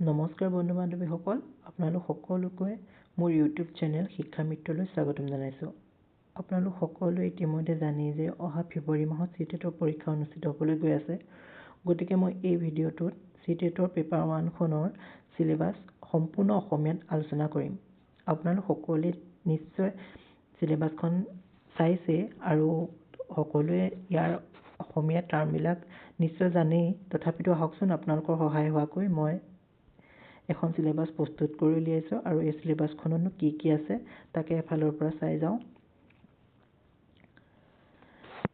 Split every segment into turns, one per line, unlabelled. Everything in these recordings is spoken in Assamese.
নমস্কাৰ বন্ধু বান্ধৱীসকল, আপোনালোক সকলোকে মোৰ ইউটিউব চেনেল শিক্ষা মিত্ৰলৈ স্বাগতম জনাইছোঁ। আপোনালোক সকলোৱে ইতিমধ্যে জানি যে অহা ফেব্ৰুৱাৰী মাহত CTET পৰীক্ষা অনুষ্ঠিত হ'বলৈ গৈ আছে। গতিকে মই এই ভিডিঅ'টোত CTET পেপাৰ 1 খনৰ সিলেবাস সম্পূৰ্ণ অসমীয়াত আলোচনা কৰিম। আপোনালোক সকলোৱে নিশ্চয় সিলেবাসখন চাইছে আৰু সকলোৱে ইয়াৰ অসমীয়া টাৰ্মবিলাক নিশ্চয় জানেই। তথাপিতো আহকচোন আপোনালোকৰ সহায় হোৱাকৈ মই এখন সিলেবাস প্ৰস্তুত কৰি উলিয়াইছোঁ আৰু এই সিলেবাসখনত কি আছে তাকে এফালৰ পৰা চাই যাওঁ।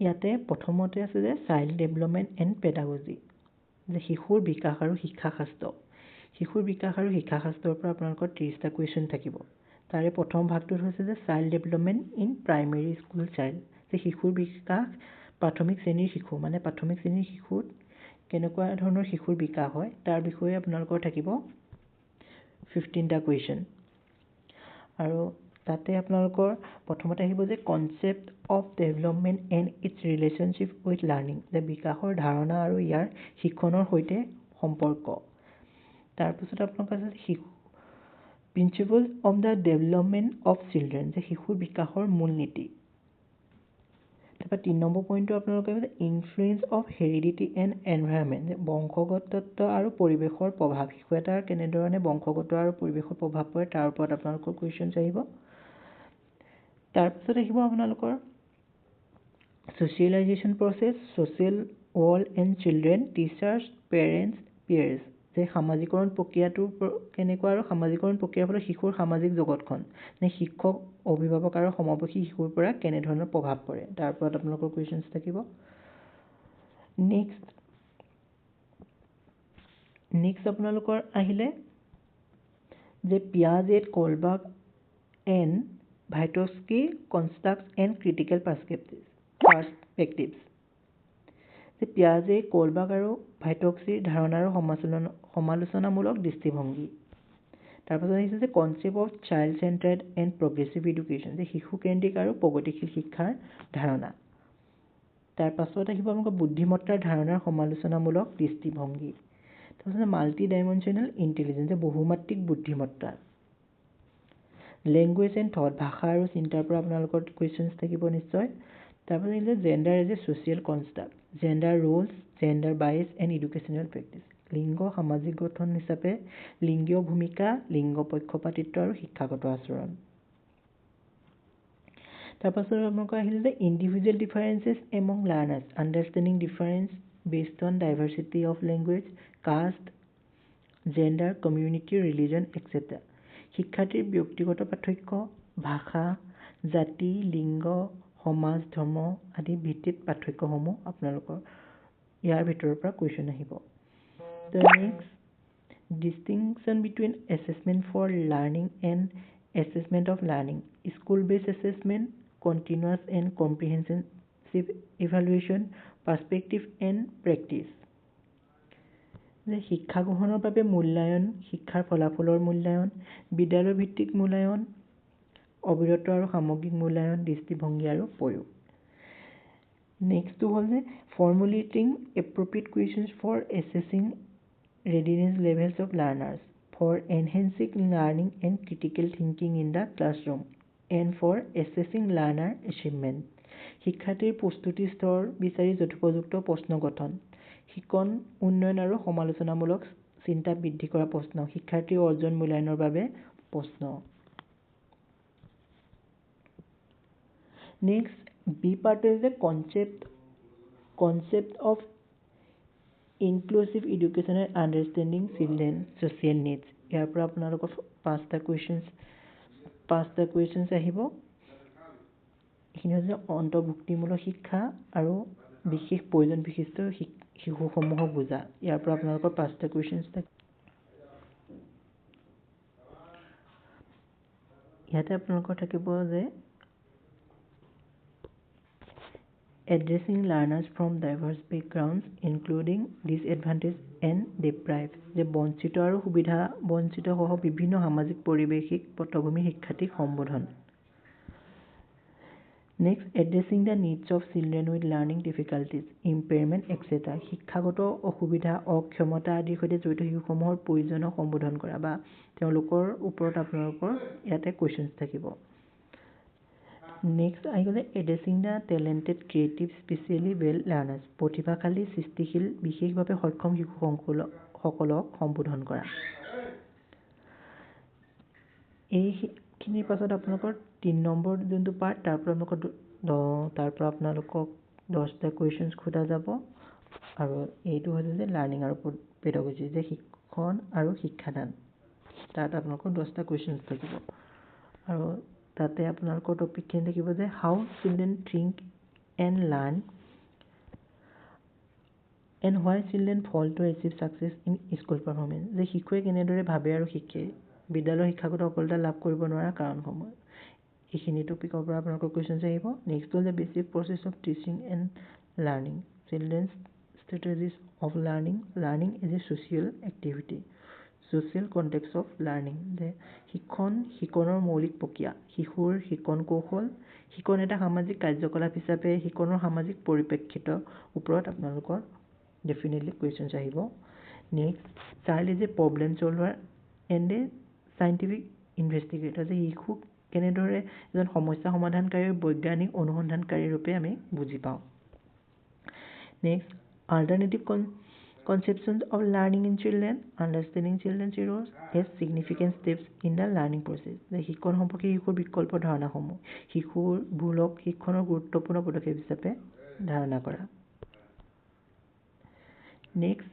ইয়াতে প্ৰথমতে আছে যে চাইল্ড ডেভেলপমেণ্ট এণ্ড পেডাগজি, যে শিশুৰ বিকাশ আৰু শিক্ষাশাস্ত্ৰ। শিশুৰ বিকাশ আৰু শিক্ষাশাস্ত্ৰৰ পৰা আপোনালোকৰ 30টা কুৱেশ্যন থাকিব। তাৰে প্ৰথম ভাগটোত হৈছে যে child development in primary school child, যে শিশুৰ বিকাশ প্ৰাথমিক শ্ৰেণীৰ শিশু, মানে প্ৰাথমিক শ্ৰেণীৰ শিশুত কেনেকুৱা ধৰণৰ শিশুৰ বিকাশ হয় তাৰ বিষয়ে আপোনালোকৰ থাকিব 15টা কুৱেশ্যন। আৰু তাতে আপোনালোকৰ প্ৰথমতে আহিব যে concept of development and its relationship with learning, যে বিকাশৰ ধাৰণা আৰু ইয়াৰ শিক্ষণৰ সৈতে সম্পৰ্ক। তাৰপিছত আপোনালোকৰ আছে শিশু principles of the development of children, যে শিশুৰ বিকাশৰ মূলনীতি। তাৰপৰা 3 নম্বৰ পইণ্টটো আপোনালোকে influence of heredity and environment, যে বংশগতত্ব আৰু পৰিৱেশৰ প্ৰভাৱ। শিশু এটাৰ কেনেধৰণে বংশগত আৰু পৰিৱেশৰ প্ৰভাৱ পৰে তাৰ ওপৰত আপোনালোকৰ কুৱেশ্যনছ আহিব। তাৰপিছত আহিব আপোনালোকৰ socialization process, social world and children, teachers, parents, peers, যে সামাজিকৰণ প্ৰক্ৰিয়াটো কেনেকুৱা আৰু সামাজিকৰণ প্ৰক্ৰিয়াৰ ফলত শিশুৰ সামাজিক জগতখন, নে শিক্ষক, অভিভাৱক আৰু সমবয়সী শিশুৰ পৰা কেনেধৰণৰ প্ৰভাৱ পৰে তাৰ ওপৰত আপোনালোকৰ কুৱেশ্যনছ থাকিব। নেক্সট আপোনালোকৰ আহিলে যে পিয়াজেট, কলবাৰ্গ এণ্ড ভাইটস্কি কনষ্ট্ৰাক্টছ এণ্ড ক্ৰিটিকেল পাৰ্সপেক্টিভছ, যে পিয়াজে, কলবাৰ্গ আৰু ভাইটস্কিৰ ধাৰণা আৰু সমালোচনামূলক দৃষ্টিভংগী। তাৰপাছত আহিছে যে concept of child centred and progressive education, যে শিশুকেন্দ্ৰিক আৰু প্ৰগতিশীল শিক্ষাৰ ধাৰণা। তাৰপাছত আহিব আপোনালোকৰ বুদ্ধিমত্তাৰ ধাৰণাৰ সমালোচনামূলক দৃষ্টিভংগী। তাৰপিছত মাল্টি ডাইমেনশ্যনেল ইণ্টেলিজেন্স, যে বহুমাত্ৰিক বুদ্ধিমত্তা। লেংগুৱেজ এণ্ড থট, ভাষা আৰু চিন্তাৰ পৰা আপোনালোকৰ কুৱেশ্যনছ থাকিব নিশ্চয়। তাৰপিছত আহিলে gender as a social construct, gender roles, gender bias and educational practice, লিংগ সামাজিক গঠন হিচাপে লিংগীয় ভূমিকা, লিংগ পক্ষপাতিত্ব আৰু শিক্ষাগত আচৰণ। তাৰপাছত আপোনালোকৰ আহিলে যে individual differences among learners, understanding difference based on diversity of language, caste, gender, community, religion, etcetera. শিক্ষাৰ্থীৰ ব্যক্তিগত পাৰ্থক্য, ভাষা, জাতি, লিংগ, সমাজ, ধৰ্ম আদি ভিত্তিত পাৰ্থক্যসমূহ আপোনালোকৰ ইয়াৰ ভিতৰৰ পৰা কুৱেশ্যন আহিব। Next distinction between assessment for learning and assessment of learning, school based assessment, continuous and comprehensive evaluation, perspective and practice, যে শিক্ষা গ্ৰহণৰ বাবে মূল্যায়ন, শিক্ষাৰ ফলাফলৰ মূল্যায়ন, বিদ্যালয় ভিত্তিক মূল্যায়ন, অবিৰত আৰু সামগ্ৰিক মূল্যায়ন, দৃষ্টিভংগী আৰু প্ৰয়োগ। নেক্সটটো হ'ল যে formulating appropriate questions for assessing readiness levels of learners, for enhancing learning and critical thinking in the classroom, and for assessing learner achievement, শিক্ষাৰ্থীৰ প্ৰস্তুতি স্তৰ বিচাৰি যথোপযুক্ত প্ৰশ্ন গঠন, শিকন উন্নয়ন আৰু সমালোচনামূলক চিন্তা বৃদ্ধি কৰা প্ৰশ্ন, শিক্ষাৰ্থীৰ অৰ্জন মূল্যায়নৰ বাবে প্ৰশ্ন। Next B part is the concept of inclusive education and understanding children social needs. ইয়াৰ পৰা আপোনালোকৰ 5টা কুৱেশ্যনছ আহিব। এইখিনি হৈছে অন্তৰ্ভুক্তিমূলক শিক্ষা আৰু বিশেষ প্ৰয়োজন বিশিষ্ট শিশুসমূহক বুজা। ইয়াৰ পৰা আপোনালোকৰ 5টা কুৱেশ্যনছ থাকে। ইয়াতে আপোনালোকৰ থাকিব যে addressing learners from diverse backgrounds including disadvantage and deprived, যে বঞ্চিত আৰু সুবিধা বঞ্চিত সহ বিভিন্ন সামাজিক পৰিৱেশিক পটভূমিৰ শিক্ষাৰ্থীক সম্বোধন। Next, addressing the needs of children with learning difficulties, impairment, etc. শিক্ষাগত অসুবিধা, অক্ষমতা আদিৰ সৈতে জড়িত শিশুসমূহৰ প্ৰয়োজনক সম্বোধন কৰা বা তেওঁলোকৰ ওপৰত আপোনালোকৰ ইয়াতে কুৱেশ্যনছ থাকিব। নেক্সট আহি গ'লে addressing the talented creative specially well learners, প্ৰতিভাশালী সৃষ্টিশীল বিশেষভাৱে সক্ষম শিশুসকলক সম্বোধন কৰা। এইখিনিৰ পাছত আপোনালোকৰ 3 নম্বৰ যোনটো পাৰ্ট তাৰ পৰা আপোনালোকক 10টা কুৱেশ্যনছ সোধা যাব আৰু এইটো হৈছে যে লাৰ্ণিং আৰু পেডাগজি, যে শিক্ষণ আৰু শিক্ষাদান, তাত আপোনালোকৰ 10টা কুৱেশ্যনছ থাকিব আৰু তাতে আপোনালোকৰ টপিকখিনি থাকিব যে how children think and learn and why children fail to achieve success in school performance, যে শিশুৱে কেনেদৰে ভাবে আৰু শিকে বিদ্যালয়ৰ শিক্ষাগত সফলতা লাভ কৰিব নোৱাৰা কাৰণসমূহ। এইখিনি টপিকৰ পৰা আপোনালোকৰ কুৱেশ্যনছ আহিব। নেক্সট হ'ল the basic process of teaching and learning, children's strategies of learning, learning as a social activity, social context of learning, যে শিকনৰ মৌলিক প্ৰক্ৰিয়া, শিশুৰ শিকন কৌশল, শিকন এটা সামাজিক কাৰ্যকলাপ হিচাপে শিকনৰ সামাজিক পৰিপ্ৰেক্ষিতৰ ওপৰত আপোনালোকৰ ডেফিনেটলি কুৱেশ্যনছ আহিব। Next, child is a problem solver and a scientific investigator, যে শিশুক কেনেদৰে এজন সমস্যা সমাধানকাৰী বৈজ্ঞানিক অনুসন্ধানকাৰী ৰূপে আমি বুজি পাওঁ। Next, alternative conceptions of learning in children, understanding children's roles as significant steps in the learning process, যে শিক্ষণ সম্পৰ্কে শিশুৰ বিকল্প ধাৰণাসমূহ শিশুৰ ভুলক শিক্ষণৰ গুৰুত্বপূৰ্ণ পদক্ষেপ হিচাপে ধাৰণা কৰা। নেক্সট,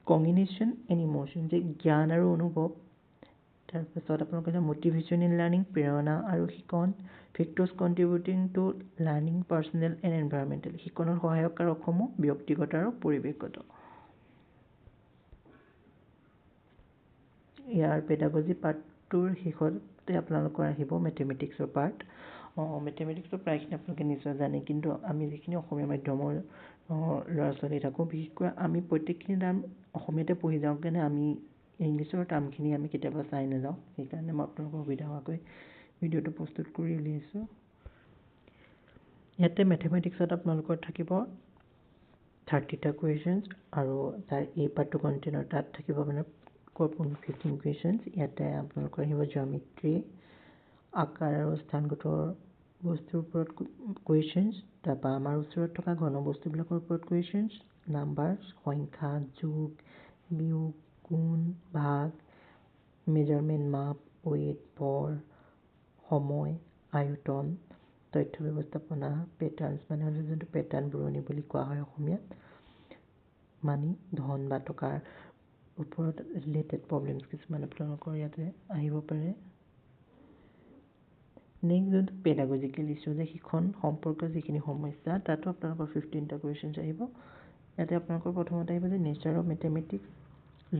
কগনিশ্যন এণ্ড ইম'শ্যন, যে জ্ঞান আৰু অনুভৱ, তাৰপিছত আপোনালোকে মটিভেশ্যন ইন লাৰ্ণিং, প্ৰেৰণা আৰু শিকন, factors contributing to learning, personal and environmental, শিকনৰ সহায়ক কাৰকসমূহ ব্যক্তিগত আৰু পৰিৱেশগত। ইয়াৰ পেডাগজি পাৰ্টটোৰ শেষতে আপোনালোকৰ আহিব মেথমেটিক্সৰ পাৰ্ট। মেথমেটিক্সৰ প্ৰায়খিনি আপোনালোকে নিশ্চয় জানে, কিন্তু আমি যিখিনি অসমীয়া মাধ্যমৰ ল'ৰা ছোৱালী থাকোঁ, বিশেষকৈ আমি প্ৰত্যেকখিনি টাৰ্ম অসমীয়াতে পঢ়ি যাওঁ, কাৰণে আমি ইংলিছৰ টাৰ্মখিনি আমি কেতিয়াবা চাই নাযাওঁ, সেইকাৰণে মই আপোনালোকৰ সুবিধা হোৱাকৈ ভিডিঅ'টো প্ৰস্তুত কৰি উলিয়াইছোঁ। ইয়াতে মেথমেটিক্সত আপোনালোকৰ থাকিব 30টা কুৱেশ্যনছ আৰু তাৰ এই পাৰ্টটো কণ্টেইনৰ তাত থাকিব আপোনাৰ 15 কুৱেশ্যনছ। ইয়াতে আপোনালোকৰ আহিব জিঅ'মেট্ৰি, আকাৰ আৰু স্থানগত বস্তুৰ ওপৰত কুৱেশ্যনছ, তাৰপৰা আমাৰ ওচৰত থকা ঘনবস্তুবিলাকৰ ওপৰত কুৱেশ্যনছ, নাম্বাৰ, সংখ্যা, যোগ, বিয়োগ, গুণ, ভাগ, মেজাৰমেণ্ট, মাপ, ৱেইট, ভৰ, সময়, আয়তন, তথ্য ব্যৱস্থাপনা, পেটাৰ্ণছ, মানে হ'লে যোনটো পেটাৰ্ণ বুৰনি বুলি কোৱা হয় অসমীয়াত, মানে ধন বা টকাৰ ওপৰত ৰিলেটেড প্ৰব্লেমছ কিছুমান আপোনালোকৰ ইয়াতে আহিব পাৰে। নেক্সট যোনটো পেডাগজিকেল ইছ্যু, যে শিক্ষণ সম্পৰ্কীয় যিখিনি সমস্যা, তাতো আপোনালোকৰ 15টা কুৱেশ্যনছ আহিব। ইয়াতে আপোনালোকৰ প্ৰথমতে আহিব যে nature of mathematics,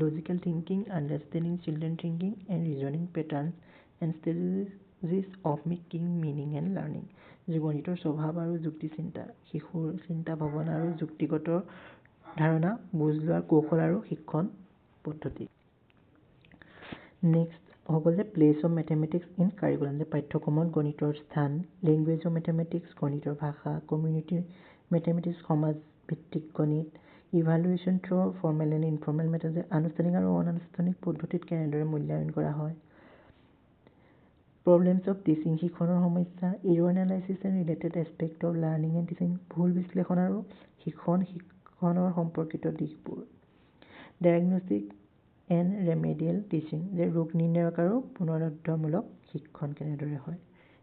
logical thinking, understanding children thinking and reasoning patterns and strategies of making meaning and learning, যে গণিতৰ স্বভাৱ আৰু যুক্তি চিন্তা, শিশুৰ চিন্তা ভাৱনা আৰু যুক্তিগত ধাৰণা বুজ লোৱাৰ কৌশল আৰু শিক্ষণ পদ্ধতি। নেক্সট হ'ব যে place of mathematics in curriculum, যে পাঠ্যক্ৰমত গণিতৰ স্থান, লেংগুৱেজ অফ মেথমেটিক্স, গণিতৰ ভাষা, কমিউনিটি মেথমেটিক্স, সমাজ ভিত্তিক গণিত, evaluation through formal and informal method, যে আনুষ্ঠানিক আৰু অনানুষ্ঠানিক পদ্ধতিত কেনেদৰে মূল্যায়ন কৰা হয়, প্ৰব্লেমছ অফ টিচিং, শিক্ষণৰ সমস্যা, error analysis and related aspect of learning and teaching, ভুল বিশ্লেষণ আৰু শিক্ষণৰ সম্পৰ্কিত দিশবোৰ, ডায়েগনষ্টিক এণ্ড ৰেমেডিয়েল টিচিং, যে ৰোগ নিৰ্ণায়ক আৰু পুনৰুদ্ধাৰমূলক শিক্ষণ কেনেদৰে হয়।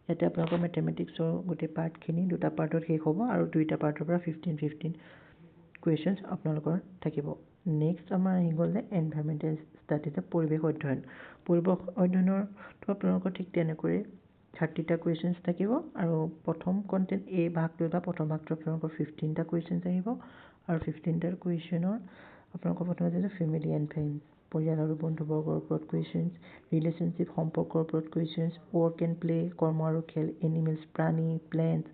ইয়াতে আপোনালোকৰ মেথমেটিক্সৰ গোটেই পাৰ্টখিনি 2টা পাৰ্টত শেষ হ'ব আৰু 2টা পাৰ্টৰ পৰা 15 কুৱেশ্যনছ আপোনালোকৰ থাকিব। নেক্সট আমাৰ আহি গ'ল যে এনভাইৰনমেণ্টেল ষ্টাডি, যে পৰিৱেশ অধ্যয়ন। পৰিৱেশ অধ্যয়নৰটো আপোনালোকৰ ঠিক তেনেকৈ 30টা কুৱেশ্যনছ থাকিব আৰু প্ৰথম কণ্টেণ্ট এই ভাগটোত বা প্ৰথম ভাগটো আপোনালোকৰ 15টা কুৱেশ্যনছ আহিব আৰু 15টা কুৱেশ্যনৰ আপোনালোকৰ প্ৰথমতে যে ফেমিলি এণ্ড ফ্ৰেণ্ডছ, পৰিয়াল আৰু বন্ধুবৰ্গৰ ওপৰত কুৱেশ্যনছ, ৰিলেশ্যনশ্বিপ সম্পৰ্কৰ ওপৰত কুৱেশ্যনছ, ৱৰ্ক এণ্ড প্লে, কৰ্ম আৰু খেল, এনিমেলছ প্ৰাণী, প্লেণ্টছ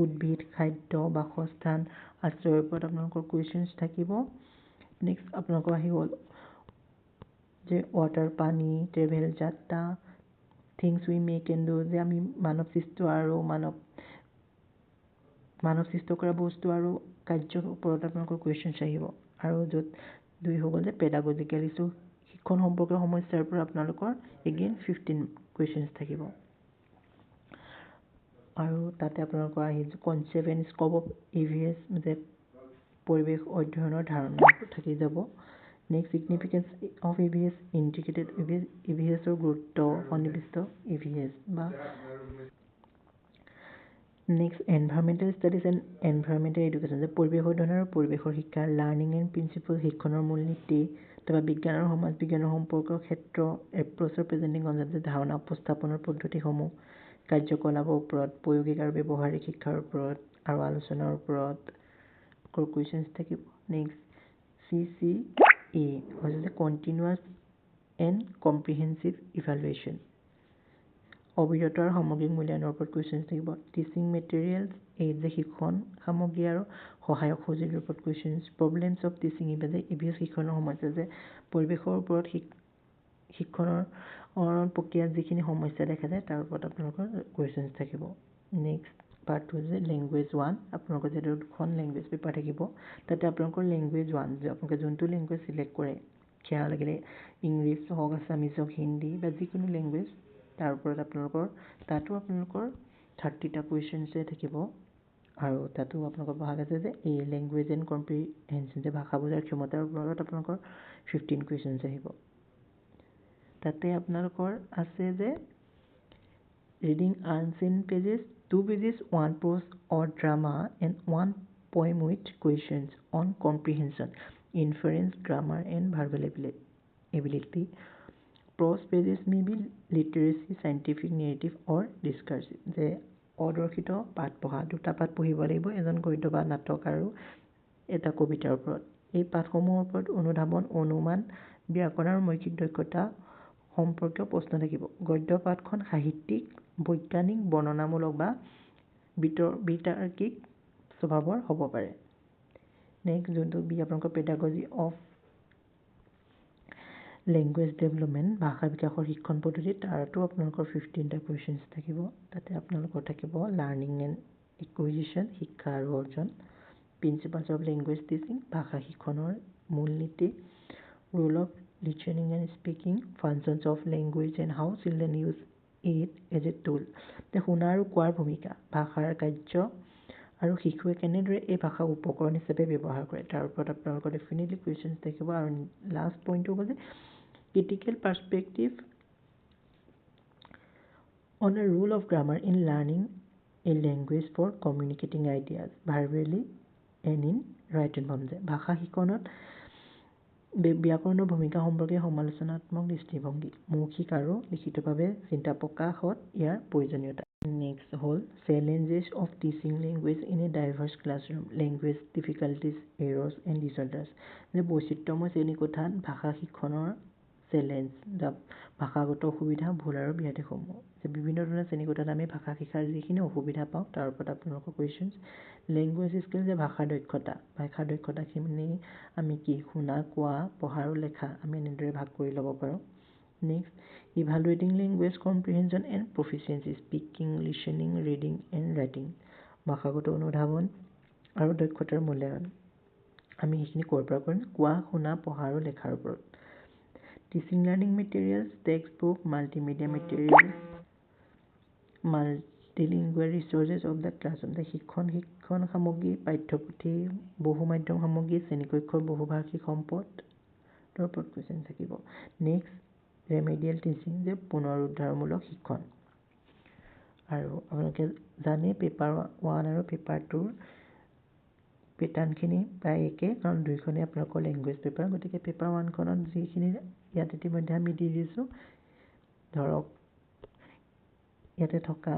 উদ্ভিদ, খাদ্য, বাসস্থান, আশ্ৰয়ৰ ওপৰত আপোনালোকৰ কুৱেশ্যনছ থাকিব। নেক্সট আপোনালোকৰ আহি গ'ল যে ৱাটাৰ পানী, ট্ৰেভেল যাত্ৰা, things we make and do, যে আমি মানৱ সৃষ্ট আৰু মানৱ মানৱ সৃষ্ট কৰা বস্তু আৰু কাৰ্যৰ ওপৰত আপোনালোকৰ কুৱেশ্যনছ আহিব আৰু য'ত 2 হৈ গ'ল যে পেডাগজিকেল ইছ্যু শিক্ষণ সম্পৰ্কীয় সমস্যাৰ পৰা আপোনালোকৰ এগেইন 15 কুৱেশ্যনছ থাকিব আৰু তাতে আপোনালোকৰ আহিছে concept and scope of EVS যে পৰিৱেশ অধ্যয়নৰ ধাৰণাটো থাকি যাব next significance of EVS integrated EVSৰ গুৰুত্ব সন্নিৱিষ্ট EVS বা next environmental studies and environmental education যে পৰিৱেশ অধ্যয়ন আৰু পৰিৱেশৰ শিক্ষা লাৰ্ণিং এণ্ড প্ৰিন্সিপল শিক্ষণৰ মূলনীতি তাৰপৰা বিজ্ঞান আৰু সমাজ বিজ্ঞানৰ সম্পৰ্কৰ ক্ষেত্ৰ এপ্ৰ'চৰ প্ৰেজেণ্টিং কনচেপ্ট যে ধাৰণা উপস্থাপনৰ পদ্ধতিসমূহ কাৰ্যকলাপৰ ওপৰত প্ৰায়োগিক আৰু ব্যৱহাৰিক শিক্ষাৰ ওপৰত আৰু আলোচনাৰ ওপৰত কুৱেশ্যনছ থাকিব নেক্সট CCA হৈছে যে কণ্টিনিউৱাছ এণ্ড কম্প্ৰিহেনচিভ ইভালুৱেশ্যন অবিৰত আৰু সামগ্ৰিক মূল্যায়নৰ ওপৰত কুৱেশ্যনছ থাকিব টিচিং মেটেৰিয়েলছ এই যে শিক্ষণ সামগ্ৰী আৰু সহায়ক সঁজুলিৰ ওপৰত কুৱেশ্যনছ প্ৰব্লেমছ অফ টিচিং যে EVS শিক্ষণৰ সমস্যা যে পৰিৱেশৰ ওপৰত শিক্ষণৰ প্ৰক্ৰিয়াত যিখিনি সমস্যা দেখা যায় তাৰ ওপৰত আপোনালোকৰ কুৱেশ্যনছ থাকিব নেক্সট পাৰ্ট 2 যে লেংগুৱেজ 1 আপোনালোকৰ যিহেতু 2খন লেংগুৱেজ পেপাৰ থাকিব তাতে আপোনালোকৰ লেংগুৱেজ 1 যে আপোনালোকে যোনটো লেংগুৱেজ চিলেক্ট কৰে সেয়া লাগিলে ইংলিছ হওক আছামিজ হওক হিন্দী বা যিকোনো লেংগুৱেজ তাৰ ওপৰত আপোনালোকৰ তাতো আপোনালোকৰ 30টা কুৱেশ্যনছে থাকিব আৰু তাতো আপোনালোকৰ ভাগ আছে যে এই লেংগুৱেজ এণ্ড কম্প্ৰিহেনশ্যন যে ভাষা বুজাৰ ক্ষমতাৰ ওপৰত আপোনালোকৰ 15 কুৱেশ্যনছ আহিব তাতে আপোনালোকৰ আছে যে reading unseen pages 2 pages 1 prose or drama and 1 poem with questions on comprehension inference grammar and verbal ability prose pages may be literacy scientific narrative or discursive যে অদৰ্শিত পাঠ পঢ়া দুটা পাঠ পঢ়িব লাগিব এজন গদ্য বা নাটক আৰু এটা কবিতাৰ ওপৰত এই পাঠসমূহৰ ওপৰত অনুধাৱন অনুমান ব্যাকৰণ আৰু মৌখিক দক্ষতা সম্পৰ্কীয় প্ৰশ্ন থাকিব গদ্য পাঠখন সাহিত্যিক বৈজ্ঞানিক বৰ্ণনামূলক বা বিতাৰ্কিক স্বভাৱৰ হ'ব পাৰে নেক্সট যোনটো বি আপোনালোকৰ পেডাগজি অফ লেংগুৱেজ ডেভেলপমেণ্ট ভাষা বিকাশৰ শিক্ষণ পদ্ধতি তাতো আপোনালোকৰ 15টা কুৱেশ্যনছ থাকিব তাতে আপোনালোকৰ থাকিব লাৰ্ণিং এণ্ড একুইজিশ্যন শিক্ষা আৰু অৰ্জন প্ৰিন্সিপালছ অফ লেংগুৱেজ টিচিং ভাষা শিক্ষণৰ মূলনীতি role of listening and speaking functions of language and how children use it as a tool শুনা আৰু কোৱাৰ ভূমিকা ভাষাৰ কাৰ্য আৰু শিশুৱে কেনেদৰে এই ভাষাক উপকৰণ হিচাপে ব্যৱহাৰ কৰে তাৰ ওপৰত আপোনালোকৰ ডেফিনেটলি কুৱেশ্যনছ থাকিব আৰু লাষ্ট পইণ্টটো হ'ল যে critical perspective on a rule of grammar in learning a language for communicating ideas verbally and in written form যে ভাষা শিক্ষণত ব্যাকৰণৰ ভূমিকা সম্পৰ্কে সমালোচনাত্মক দৃষ্টিভংগী মৌখিক আৰু লিখিতভাৱে চিন্তা প্ৰকাশত ইয়াৰ প্ৰয়োজনীয়তা নেক্সট হ'ল challenges of teaching language in a diverse classroom language difficulties errors and disorders যে বৈচিত্ৰ্যময় শ্ৰেণীকোঠাত ভাষা শিক্ষণৰ চেলেঞ্জ যা ভাষাগত অসুবিধা ভুল আৰু ব্যাধিসমূহ যে বিভিন্ন ধৰণৰ শ্ৰেণীকোঠাত আমি ভাষা শিকাৰ যিখিনি অসুবিধা পাওঁ তাৰ ওপৰত আপোনালোকৰ কুৱেশ্যনছ লেংগুৱেজ স্কিল যে ভাষাৰ দক্ষতাখিনি আমি কি শুনা কোৱা পঢ়া আৰু লেখা আমি এনেদৰে ভাগ কৰি ল'ব পাৰোঁ next evaluating language comprehension and proficiency speaking listening reading and writing ভাষাগত অনুধাৱন আৰু দক্ষতাৰ মূল্যায়ন আমি সেইখিনি ক'ৰ পৰা কৰিম কোৱা শুনা পঢ়া আৰু লেখাৰ ওপৰত teaching learning materials text book multimedia materials multilingual resources of the classroom শিক্ষণ সামগ্ৰী পাঠ্যপুথি বহু মাধ্যম সামগ্ৰী শ্ৰেণীকক্ষৰ বহুভাষিক সম্পদৰ ওপৰত কুৱেশ্যন থাকিব নেক্সট ৰেমেডিয়েল টিচিং যে পুনৰুদ্ধাৰমূলক শিক্ষণ আৰু আপোনালোকে জানে পেপাৰ 1 আৰু পেপাৰ 2ৰ পেটাৰ্ণখিনি প্ৰায় একে কাৰণ দুইখনেই আপোনালোকৰ লেংগুৱেজ পেপাৰ গতিকে পেপাৰ 1খনত যিখিনি ইয়াত ইতিমধ্যে আমি দি দিছোঁ ধৰক ইয়াতে থকা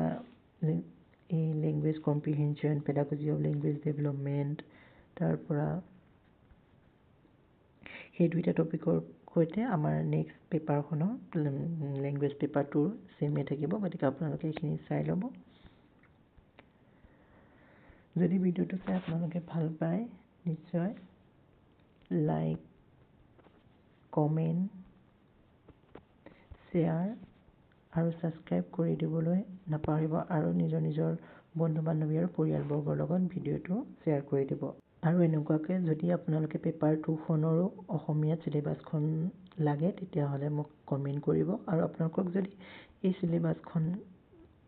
এই language comprehension pedagogy of language development তাৰ পৰা সেই দুইটা টপিকৰ সৈতে আমাৰ নেক্সট পেপাৰখনৰ লেংগুৱেজ পেপাৰ 2ৰ চেমে থাকিব গতিকে আপোনালোকে এইখিনি চাই ল'ব যদি ভিডিঅ'টো চাই আপোনালোকে ভাল পায় নিশ্চয় লাইক কমেণ্ট শ্বেয়াৰ আৰু ছাবস্ক্ৰাইব কৰি দিবলৈ নাপাহৰিব আৰু নিজৰ বন্ধু বান্ধৱী আৰু পৰিয়ালবৰ্গৰ লগত ভিডিঅ'টো শ্বেয়াৰ কৰি দিব। আৰু এনেকুৱাকৈ যদি আপোনালোকে পেপাৰ 2খনৰো অসমীয়াত চিলেবাছখন লাগে তেতিয়াহ'লে মোক কমেণ্ট কৰিব। আৰু আপোনালোকক যদি এই চিলেবাছখন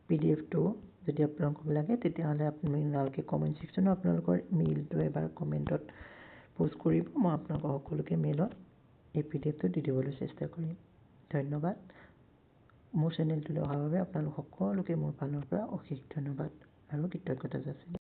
PDF-টো যদি আপোনালোকক লাগে তেতিয়াহ'লে আপোনালোকে কমেণ্ট ছেকশ্যনত আপোনালোকৰ মেইলটো এবাৰ কমেণ্টত পোষ্ট কৰিব। মই আপোনালোকক সকলোকে মেইলত এই PDF-টো দি দিবলৈ চেষ্টা কৰিম। ধন্যবাদ। মোৰ চেনেলটোলৈ অহাৰ বাবে আপোনালোক সকলোকে মোৰ ফালৰ পৰা অশেষ ধন্যবাদ আৰু কৃতজ্ঞতা যাচিলোঁ।